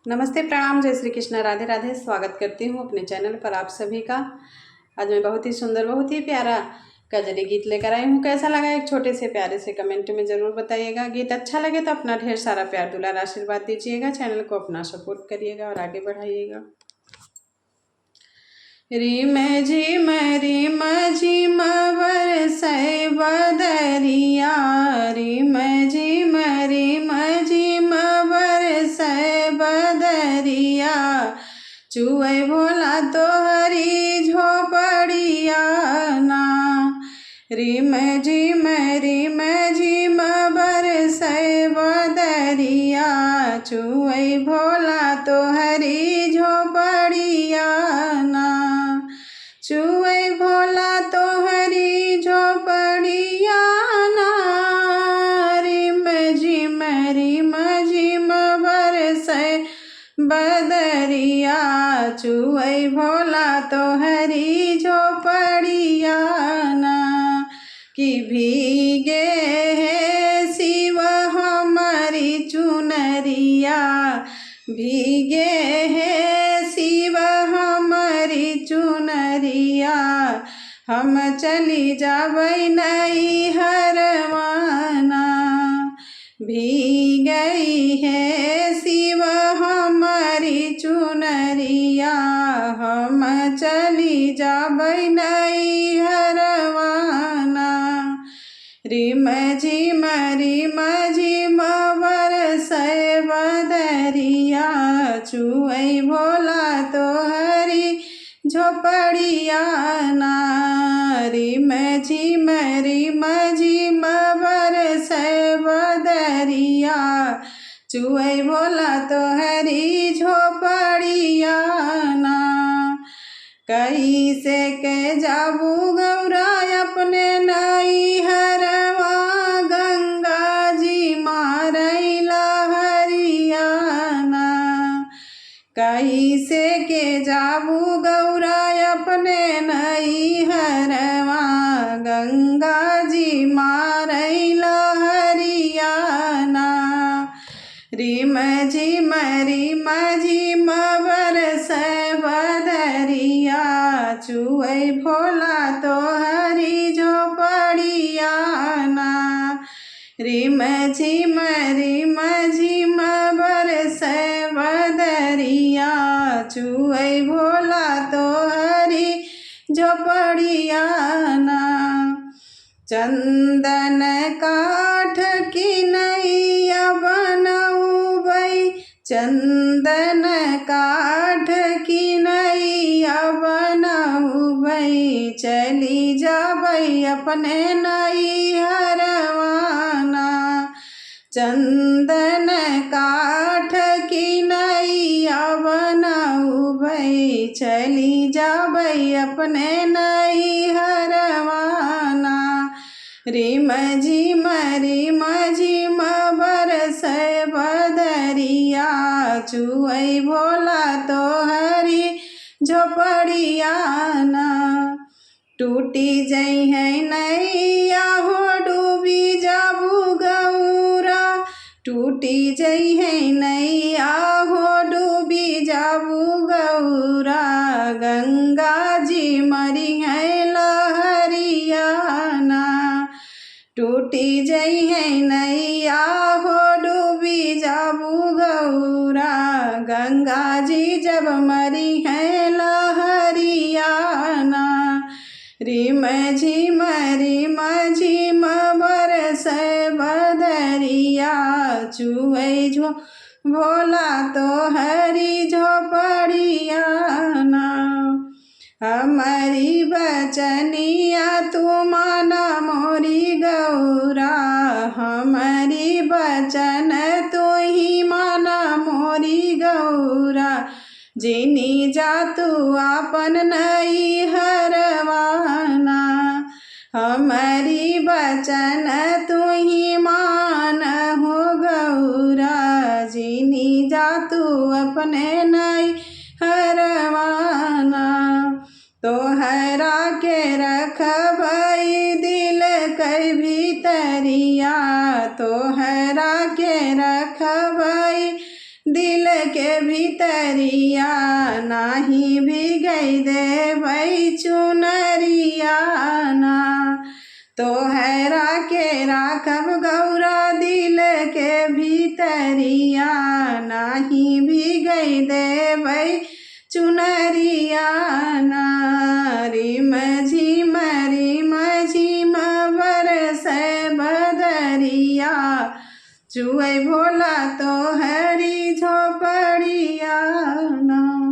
नमस्ते, प्रणाम, जय श्री कृष्ण, राधे राधे। स्वागत करती हूँ अपने चैनल पर आप सभी का। आज मैं बहुत ही सुंदर, बहुत ही प्यारा कजरी गीत लेकर आई हूँ। कैसा लगा एक छोटे से प्यारे से कमेंट में ज़रूर बताइएगा। गीत अच्छा लगे तो अपना ढेर सारा प्यार दुलार आशीर्वाद दीजिएगा। चैनल को अपना सपोर्ट करिएगा और आगे बढ़ाइएगा। रिम झिम बरसै बदरिया, रिम झिम बरसै बदरिया, चुए भोला तोहरी झोपड़िया ना। रिम झिम बरसै बदरिया, चुए भोला तोहरी झोपड़िया ना। चुए भोला तोहरी झोपड़िया ना। रिम झिम बरसै बदरिया, चुए भोला तोहरी झोपड़िया ना। कि भीगे है शिव हमारी चुनरिया, भीगे है शिव हमारी चुनरिया, हम चली जाबै नहीं हरवाना। भीगई है शिव हमारी चुनरिया, हम चली जाबै नहीं हरवाना। रिम झिम बरसै बदरिया, चुए भोला तोहरी झोपड़िया ना। रिम झिम बरसै बदरिया, चुए भोला तोहरी झोपड़िया ना। कैसे के जाबू गौरा अपने नई हरवा, गंगा जी मारई लहरियाना। कैसे के जाबू गौरा अपने नई हरवा, गंगा जी मारई लहरियाना। रिम झिम बरसै बदरिया, चुए भोला तोहरी झोपड़िया ना। रिम झिम बरसै बदरिया, चुए भोला तोहरी झोपड़िया ना। चंदन काठ की नैया बनौबै, चंदन काठ की नैया बनौबै, चली जाबै अपने नई हरवाना। चंदन काठ की नैया बनौबै, चली जाबै अपने नई हरवाना। रिम झिम बरसै बदरिया, चुए भोला तोहरी झोपड़िया ना। टूटी जई है नैया हो डूबी जाबू गौरा, टूटी जई है नैया हो डूबी जाबू गौरा, गंगा जी मरी है लहरिया ना। टूटी जई है नैया हो डूबी जाबू गौरा, गंगा जी जब मरी है लहरिया ना। रिम झिम बरसै बदरिया, चुए भोला तोहरी झोपड़िया ना। हमारी बचनिया तू माना मोरी गौरा, हमारी बचन तू ही माना मोरी गौरा, जिनी जा तू आपन नई हरवाना। हमारी बचन तू ही मान हो गौरा, जिनी जा तू अपने नई हरवाना। तोहरा के रखबै दिल के भीतरिया, तोहरा के रखबै दिल के भीतरिया नाही भिगई देबै चुनरिया ना। तोहरा के राखब गौरा दिल के भीतरिया नाही भिगई देबै चुनरिया ना। रिम झिम बरसै बदरिया चुअई भोला तोहरी झोपड़िया ना।